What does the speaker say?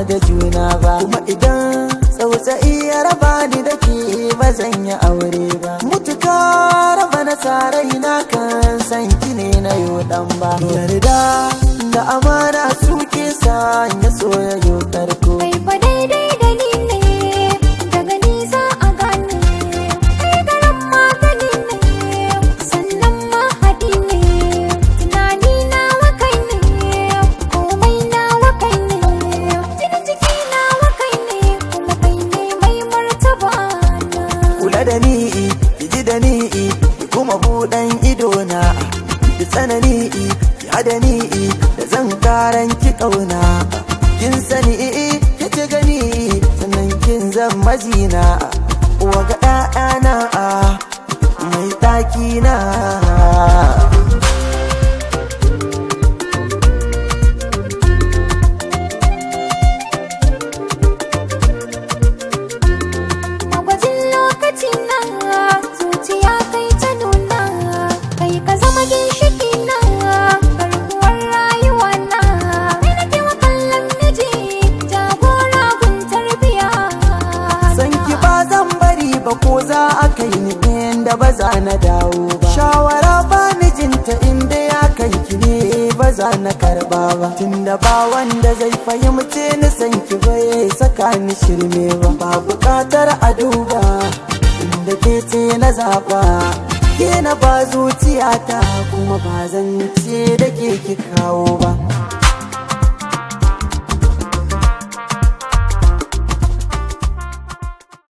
da juna ba, kuma idan tsautsayi ya raba ni da ke ba zan yi aure ba. Mutuka raba na sarai na kan san ki ne na yo dan ba. Yarda da amana suke sa ya soyayyo karko. Kai fa daidai da ni ne, daga ni za a gane. Kai garan magani ne, sannan mahadi ne. Tunani nawa kai ne, komai nawa kai ne. Jinin jiki nawa kai ne, kuma kai ne mai martaba na. Kula da ni, ki da ni, kuma buɗan idona. Da tsanani, ki hada ni, da zan karan ki ƙauna. Kin sani ki ci gani, sannan kin zan mazina. Uwa ga ɗa'ana mai ɗaki na. A gwajin lokaci na, zuciya kai ta nuna. Kai ka zama ginshiki na, garkuwar rayuwa na. Kai nake wa kallon miji, jagora gun tarbiya na. San ki ba zan bari ba, ko za a kai ni inda ba za na dawo ba. Shawara ba mijinta inda ya kan ki ne ba za na karba ba. Tunda ba wanda zai fahimce ni san ki bai saka ni shirme ba. Ba bukatar a duba inda ke ce na zaba. Ke na ba zuciyata, kuma ba zan ce da ke ki kawo ba.